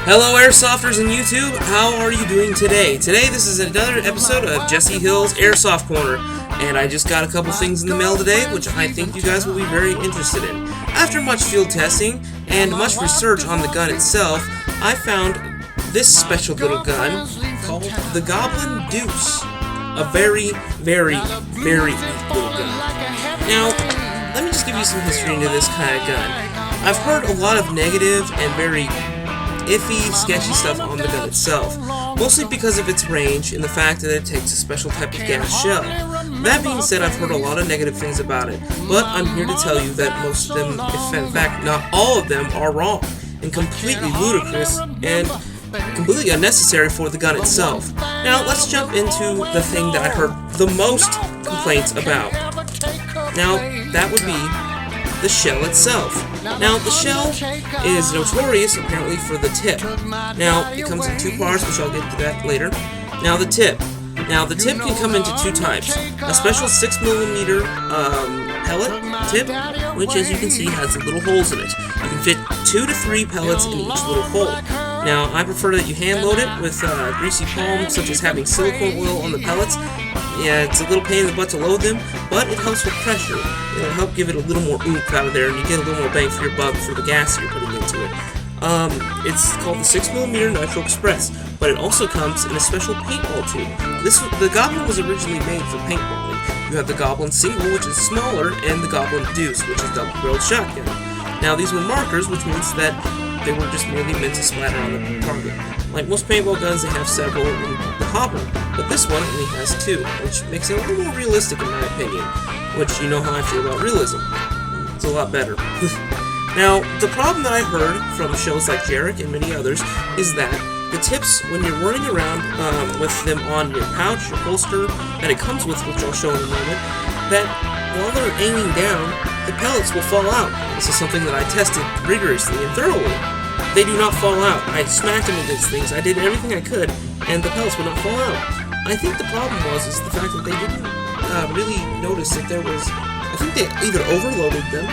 Hello Airsofters in YouTube, how are you doing today? Today this is another episode of Jesse Hill's Airsoft Corner, and I just got a couple things in the mail today which I think you guys will be very interested in. After much field testing and much research on the gun itself, I found this special little gun called the GOBLIN DEUCE. A very, very, very neat little gun. Now, let me just give you some history into this kind of gun. I've heard a lot of negative and very iffy, sketchy stuff on the gun itself, mostly because of its range and the fact that it takes a special type of gas shell. That being said, I've heard a lot of negative things about it, but I'm here to tell you that most of them, if in fact not all of them, are wrong and completely ludicrous and completely unnecessary for the gun itself. Now, let's jump into the thing that I heard the most complaints about. Now, that would be the shell itself. Now, the shell is notorious, apparently, for the tip. Now, it comes in two parts, which I'll get to that later. Now, the tip. Now, the tip can come into two types. A special 6mm pellet tip, which, as you can see, has little holes in it. You can fit 2 to 3 pellets in each little hole. Now, I prefer that you hand load it with greasy palm, such as having silicone oil on the pellets. Yeah, it's a little pain in the butt to load them, but it helps with pressure. It'll help give it a little more oomph out of there, and you get a little more bang for your buck for the gas you're putting into it. It's called the 6mm Nitro Express, but it also comes in a special paintball tube. The Goblin was originally made for paintballing. You have the Goblin Single, which is smaller, and the Goblin Deuce, which is double-barreled shotgun. Now, these were markers, which means that they were just merely meant to splatter on the target. Like most paintball guns, they have several in the hopper, but this one only has 2, which makes it a little more realistic in my opinion, which you know how I feel about realism. It's a lot better. Now, the problem that I heard from shows like Jarek and many others is that the tips, when you're running around with them on your pouch, your holster, that it comes with, which I'll show in a moment, that while they're aiming down, the pellets will fall out. This is something that I tested rigorously and thoroughly. They do not fall out. I smacked them against things. I did everything I could, and the pellets would not fall out. I think the problem was the fact that they didn't really notice that there was... I think they either overloaded them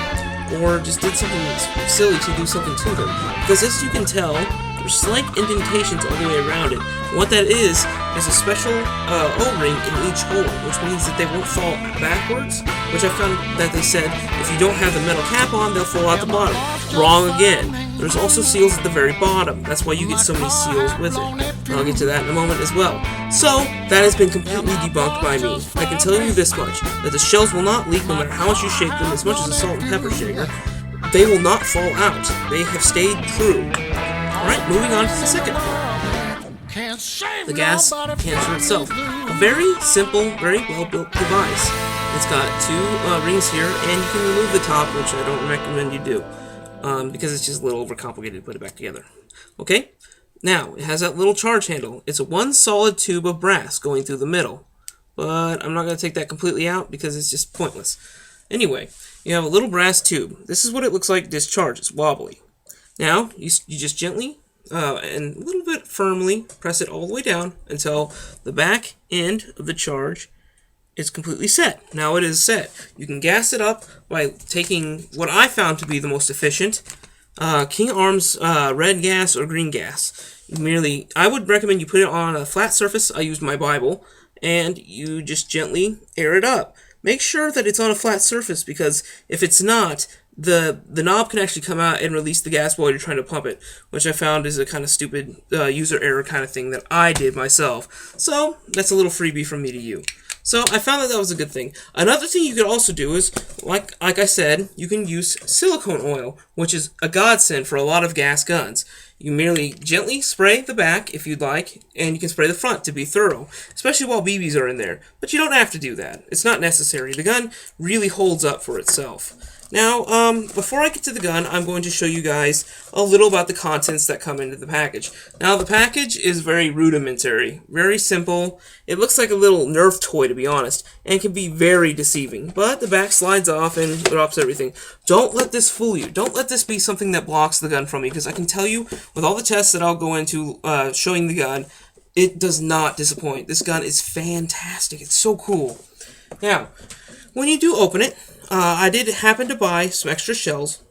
or just did something silly to do something to them. Because as you can tell, there's slight indentations all the way around it. And what that is a special O-ring in each hole, which means that they won't fall backwards, which I found that they said if you don't have the metal cap on, they'll fall out the bottom. Wrong again. There's also seals at the very bottom. That's why you get so many seals with it. I'll get to that in a moment as well. So, that has been completely debunked by me. I can tell you this much, that the shells will not leak no matter how much you shake them, as much as a salt and pepper shaker. They will not fall out. They have stayed true. Alright, moving on to the second part. The gas canister itself. A very simple, very well-built device. It's got 2 rings here, and you can remove the top, which I don't recommend you do. Because it's just a little overcomplicated to put it back together. Okay? Now, it has that little charge handle. It's a 1 solid tube of brass going through the middle. But I'm not going to take that completely out because it's just pointless. Anyway, you have a little brass tube. This is what it looks like discharged. It's wobbly. Now, you just gently and a little bit firmly press it all the way down until the back end of the charge is completely set. Now it is set. You can gas it up by taking what I found to be the most efficient, King Arms red gas or green gas. I would recommend you put it on a flat surface. I used my Bible, and you just gently air it up. Make sure that it's on a flat surface, because if it's not, the knob can actually come out and release the gas while you're trying to pump it, which I found is a kind of stupid user error kind of thing that I did myself. So that's a little freebie from me to you. So I found that was a good thing. Another thing you could also do is, like I said, you can use silicone oil, which is a godsend for a lot of gas guns. You merely gently spray the back if you'd like, and you can spray the front to be thorough, especially while BBs are in there. But you don't have to do that. It's not necessary. The gun really holds up for itself. Now, before I get to the gun, I'm going to show you guys a little about the contents that come into the package. Now, the package is very rudimentary, very simple. It looks like a little Nerf toy, to be honest, and can be very deceiving. But the back slides off and drops everything. Don't let this fool you. Don't let this be something that blocks the gun from you, because I can tell you, with all the tests that I'll go into showing the gun, it does not disappoint. This gun is fantastic. It's so cool. Now, when you do open it, I did happen to buy some extra shells.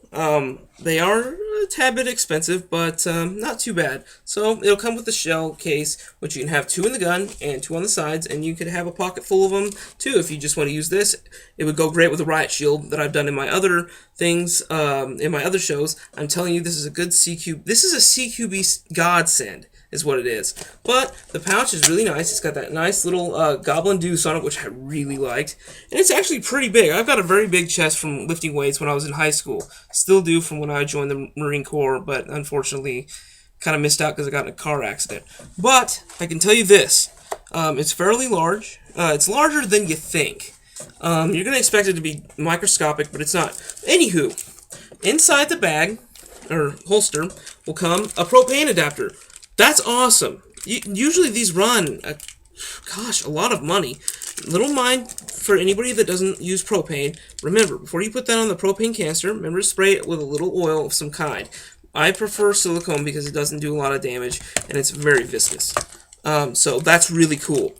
They are a tad bit expensive, but not too bad. So it'll come with the shell case, which you can have 2 in the gun and 2 on the sides, and you could have a pocket full of them too if you just want to use this. It would go great with a riot shield that I've done in my other things, in my other shows. I'm telling you, this is a good CQ. This is a CQB godsend, is what it is. But the pouch is really nice. It's got that nice little Goblin Deuce on it, which I really liked. And it's actually pretty big. I've got a very big chest from lifting weights when I was in high school. Still do from when I joined the Marine Corps, but unfortunately kind of missed out because I got in a car accident. But I can tell you this. It's fairly large. It's larger than you think. You're going to expect it to be microscopic, but it's not. Anywho, inside the bag, or holster, will come a propane adapter. That's awesome. Usually these run, a lot of money. Little mind for anybody that doesn't use propane. Remember, before you put that on the propane canister, remember to spray it with a little oil of some kind. I prefer silicone because it doesn't do a lot of damage, and it's very viscous. So that's really cool.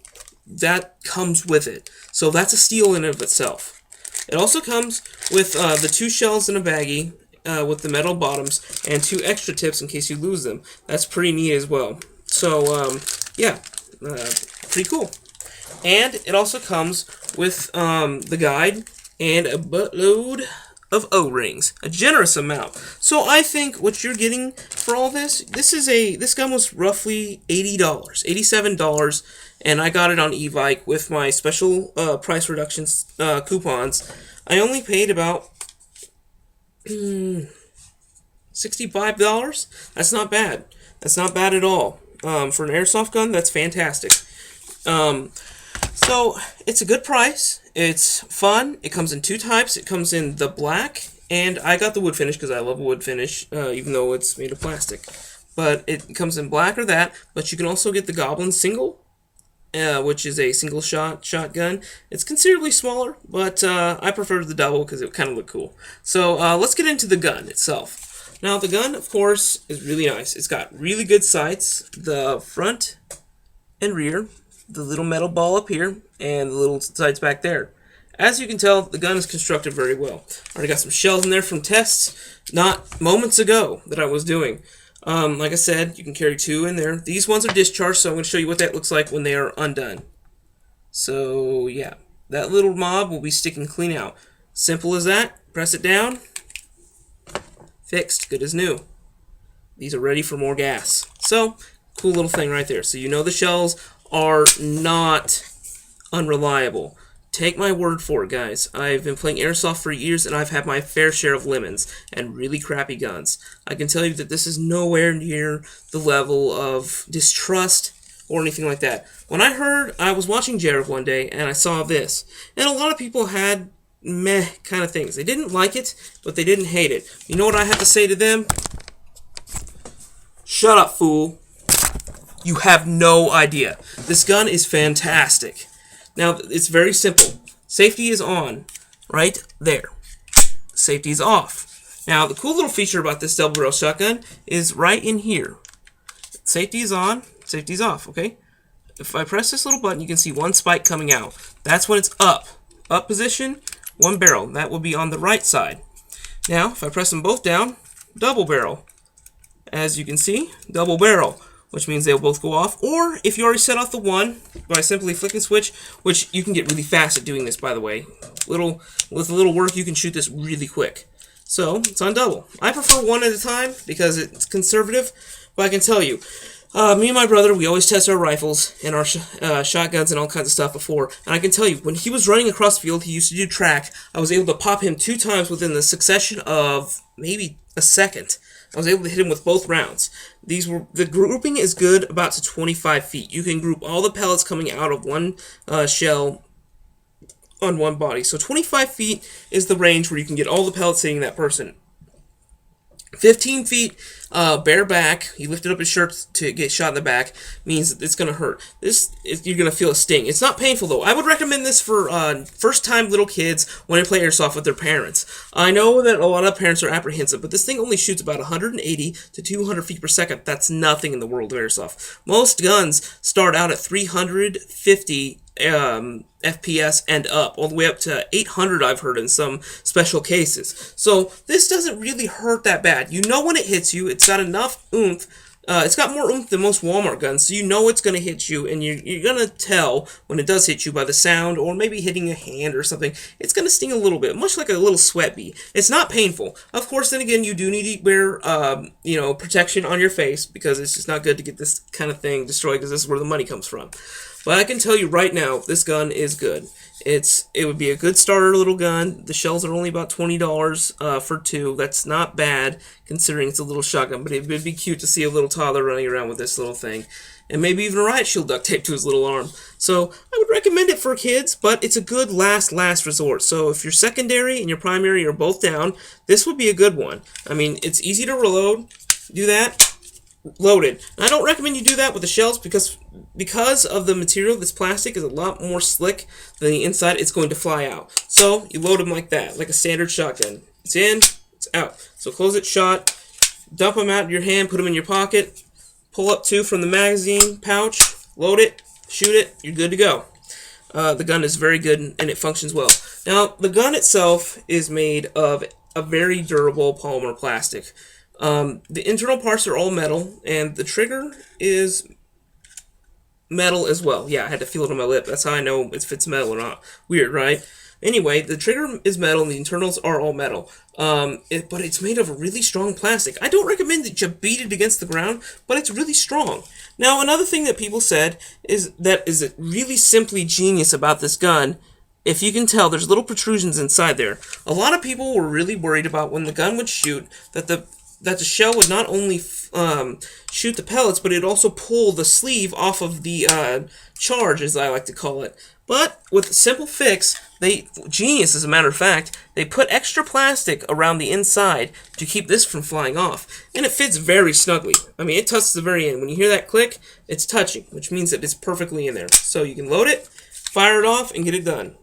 That comes with it. So that's a steal in and of itself. It also comes with the 2 shells in a baggie, with the metal bottoms, and 2 extra tips in case you lose them. That's pretty neat as well. So, yeah, pretty cool. And it also comes with the guide and a buttload of O-rings, a generous amount. So I think what you're getting for all this, this gun was roughly $80, $87, and I got it on eBike with my special price reductions coupons. I only paid about $65. That's not bad. That's not bad at all. For an airsoft gun, that's fantastic. So it's a good price. It's fun. It comes in 2 types. It comes in the black, and I got the wood finish because I love wood finish, even though it's made of plastic. But it comes in black or that. But you can also get the Goblin single, which is a single shotgun. It's considerably smaller, but I prefer the double because it kind of looked cool. So let's get into the gun itself. Now the gun, of course, is really nice. It's got really good sights, the front and rear, the little metal ball up here, and the little sights back there. As you can tell, the gun is constructed very well. I already got some shells in there from tests not moments ago that I was doing. Like I said, you can carry 2 in there. These ones are discharged, so I'm going to show you what that looks like when they are undone. So, yeah. That little mob will be sticking clean out. Simple as that. Press it down. Fixed. Good as new. These are ready for more gas. So, cool little thing right there. So you know the shells are not unreliable. Take my word for it, guys. I've been playing Airsoft for years, and I've had my fair share of lemons and really crappy guns. I can tell you that this is nowhere near the level of distrust or anything like that. When I was watching Jared one day, and I saw this, and a lot of people had meh kind of things. They didn't like it, but they didn't hate it. You know what I have to say to them? Shut up, fool. You have no idea. This gun is fantastic. Now, it's very simple. Safety is on, right there. Safety is off. Now, the cool little feature about this double barrel shotgun is right in here. Safety is on, safety is off, okay? If I press this little button, you can see 1 spike coming out. That's when it's up. Up position, 1 barrel. That will be on the right side. Now, if I press them both down, double barrel. As you can see, double barrel, which means they'll both go off. Or if you already set off the one by simply flicking switch, which you can get really fast at doing this, by the way. With a little work, you can shoot this really quick. So it's on double. I prefer 1 at a time because it's conservative, but I can tell you, me and my brother, we always test our rifles and our shotguns and all kinds of stuff before. And I can tell you, when he was running across the field, he used to do track. I was able to pop him 2 times within the succession of maybe a second. I was able to hit him with both rounds. The grouping is good about to 25 feet. You can group all the pellets coming out of one shell on one body. So 25 feet is the range where you can get all the pellets hitting that person. 15 feet, bare back, he lifted up his shirt to get shot in the back, means it's going to hurt. You're going to feel a sting. It's not painful, though. I would recommend this for first-time little kids when they play Airsoft with their parents. I know that a lot of parents are apprehensive, but this thing only shoots about 180 to 200 feet per second. That's nothing in the world of Airsoft. Most guns start out at 350 FPS and up, all the way up to 800 I've heard in some special cases. So this doesn't really hurt that bad. You know when it hits you, it's got enough oomph. It's got more oomph than most Walmart guns, so you know it's going to hit you, and you're going to tell when it does hit you by the sound, or maybe hitting a hand or something. It's going to sting a little bit, much like a little sweat bee. It's not painful. Of course, then again, you do need to wear, protection on your face, because it's just not good to get this kind of thing destroyed, because this is where the money comes from. But I can tell you right now, this gun is good. It would be a good starter little gun. The shells are only about $20 for 2. That's not bad, considering it's a little shotgun, but it would be cute to see a little toddler running around with this little thing. And maybe even a riot shield duct taped to his little arm. So I would recommend it for kids, but it's a good last resort. So if your secondary and your primary are both down, this would be a good one. I mean, it's easy to reload. Do that. Loaded. And I don't recommend you do that with the shells because of the material. This plastic is a lot more slick than the inside. It's going to fly out. So you load them like that, like a standard shotgun. It's in, it's out. So close it shut, dump them out of your hand, put them in your pocket, pull up 2 from the magazine pouch, load it, shoot it, you're good to go. The gun is very good and it functions well. Now, the gun itself is made of a very durable polymer plastic. The internal parts are all metal, and the trigger is metal as well. Yeah, I had to feel it on my lip. That's how I know if it's metal or not. Weird, right? Anyway, the trigger is metal, and the internals are all metal. But it's made of a really strong plastic. I don't recommend that you beat it against the ground, but it's really strong. Now, another thing that people said is really simply genius about this gun. If you can tell, there's little protrusions inside there. A lot of people were really worried about when the gun would shoot that the shell would not only shoot the pellets, but it'd also pull the sleeve off of the charge, as I like to call it. But with a simple fix, genius as a matter of fact, they put extra plastic around the inside to keep this from flying off. And it fits very snugly. I mean, it touches the very end. When you hear that click, it's touching, which means that it's perfectly in there. So you can load it, fire it off, and get it done.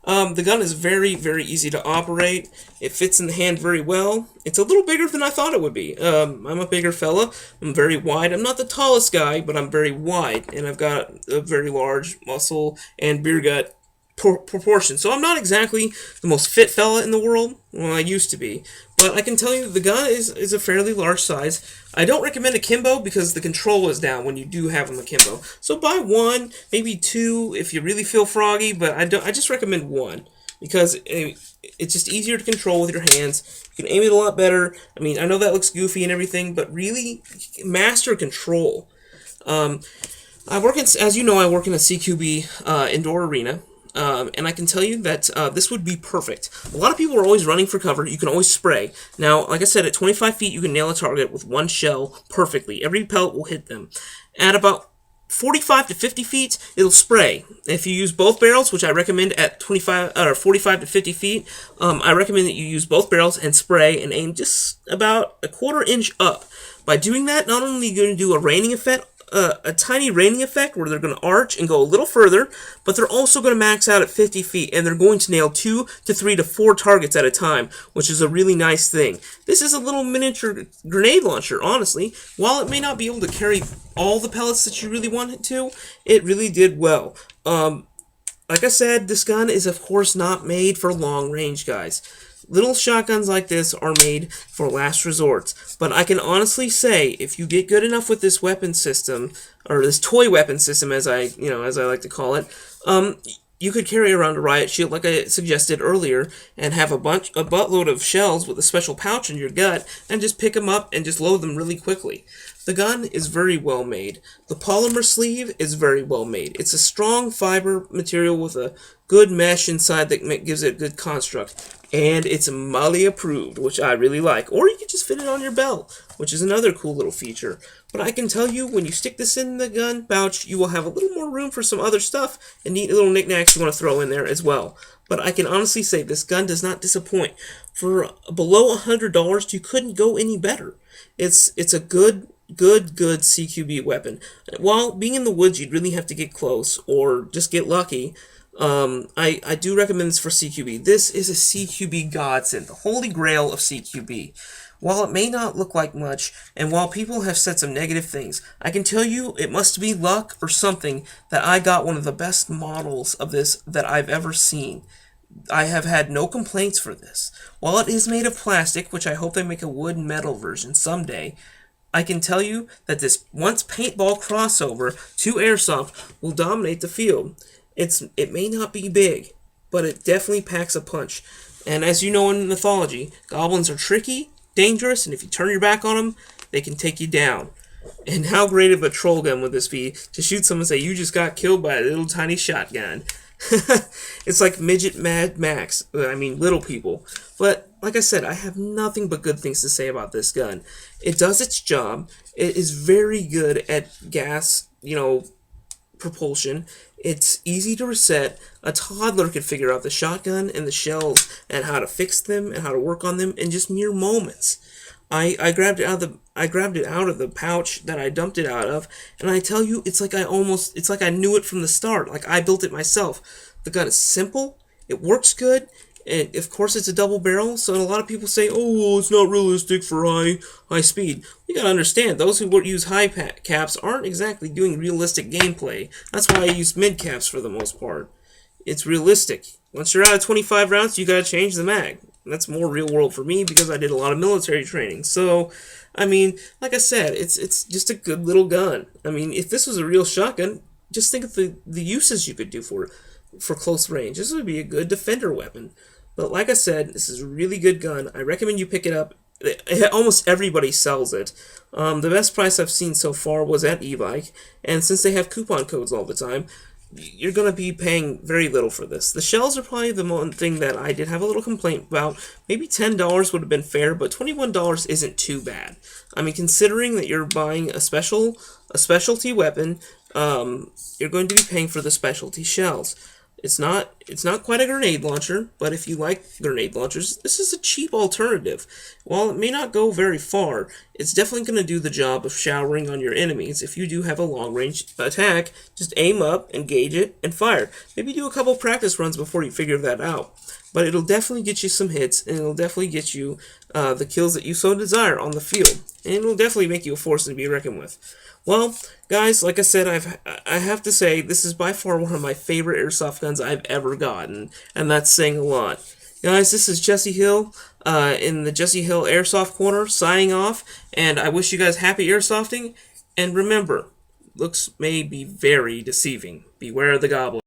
The gun is very, very easy to operate. It fits in the hand very well. It's a little bigger than I thought it would be. I'm a bigger fella. I'm very wide. I'm not the tallest guy, but I'm very wide, and I've got a very large muscle and beer gut proportion. So I'm not exactly the most fit fella in the world. Well, I used to be. But I can tell you the gun is a fairly large size. I don't recommend akimbo because the control is down when you do have them akimbo. So buy 1, maybe 2 if you really feel froggy, but I just recommend 1 because it's just easier to control with your hands. You can aim it a lot better. I mean, I know that looks goofy and everything, but really master control. As you know, I work in a CQB indoor arena. And I can tell you that this would be perfect. A lot of people are always running for cover. You can always spray. Now, like I said, at 25 feet, you can nail a target with 1 shell perfectly. Every pellet will hit them. At about 45 to 50 feet, it'll spray. If you use both barrels, which I recommend at 45 to 50 feet, I recommend that you use both barrels and spray and aim just about a 1/4 inch up. By doing that, not only are you going to do a tiny raining effect where they're going to arch and go a little further, but they're also going to max out at 50 feet, and they're going to nail 2 to 3 to 4 targets at a time, which is a really nice thing. This is a little miniature grenade launcher, honestly. While it may not be able to carry all the pellets that you really want it to, it really did well. Like I said, this gun is, of course, not made for long range, guys. Little shotguns like this are made for last resorts, but I can honestly say if you get good enough with this weapon system, or this toy weapon system as I like to call it, you could carry around a riot shield like I suggested earlier and have a buttload of shells with a special pouch in your gut and just pick them up and just load them really quickly. The gun is very well made. The polymer sleeve is very well made. It's a strong fiber material with a good mesh inside that gives it a good construct. And it's MOLLE approved, which I really like. Or you can just fit it on your belt, which is another cool little feature. But I can tell you, when you stick this in the gun pouch, you will have a little more room for some other stuff and neat little knickknacks you want to throw in there as well. But I can honestly say this gun does not disappoint. For below $100, you couldn't go any better. It's a good CQB weapon. While being in the woods, you'd really have to get close or just get lucky. I do recommend this for CQB. This is a CQB godsend, the holy grail of CQB. While it may not look like much, and while people have said some negative things, I can tell you it must be luck or something that I got one of the best models of this that I've ever seen. I have had no complaints for this. While it is made of plastic, which I hope they make a wood and metal version someday, I can tell you that this once paintball crossover to Airsoft will dominate the field. It may not be big, but it definitely packs a punch. And as you know in mythology, goblins are tricky, dangerous, and if you turn your back on them, they can take you down. And how great of a troll gun would this be to shoot someone and say, you just got killed by a little tiny shotgun. It's like midget Mad Max. I mean, little people. But, like I said, I have nothing but good things to say about this gun. It does its job. It is very good at gas, propulsion. It's easy to reset. A toddler could figure out the shotgun and the shells and how to fix them and how to work on them in just mere moments. I grabbed it out of the pouch that I dumped it out of, and I tell you, it's like I knew it from the start. Like I built it myself. The gun is simple. It works good. And of course, it's a double barrel. So a lot of people say, "Oh, well, it's not realistic for high speed." You gotta understand, those who use high caps aren't exactly doing realistic gameplay. That's why I use mid caps for the most part. It's realistic. Once you're out of 25 rounds, you gotta change the mag. That's more real world for me because I did a lot of military training. So, I mean, like I said, it's just a good little gun. I mean, if this was a real shotgun, just think of the uses you could do for close range. This would be a good defender weapon. But like I said, this is a really good gun. I recommend you pick it up. Almost everybody sells it. The best price I've seen so far was at eBike, and since they have coupon codes all the time, you're going to be paying very little for this. The shells are probably the one thing that I did have a little complaint about. Maybe $10 would have been fair, but $21 isn't too bad. I mean, considering that you're buying a specialty weapon, you're going to be paying for the specialty shells. It's not quite a grenade launcher, but if you like grenade launchers, this is a cheap alternative. While it may not go very far, it's definitely going to do the job of showering on your enemies. If you do have a long-range attack, just aim up, engage it, and fire. Maybe do a couple practice runs before you figure that out. But it'll definitely get you some hits, and it'll definitely get you the kills that you so desire on the field. And it'll definitely make you a force to be reckoned with. Well, guys, like I said, I have to say, this is by far one of my favorite airsoft guns I've ever gotten, and that's saying a lot. Guys, this is Jesse Hill in the Jesse Hill Airsoft Corner, signing off, and I wish you guys happy airsofting, and remember, looks may be very deceiving. Beware of the goblin.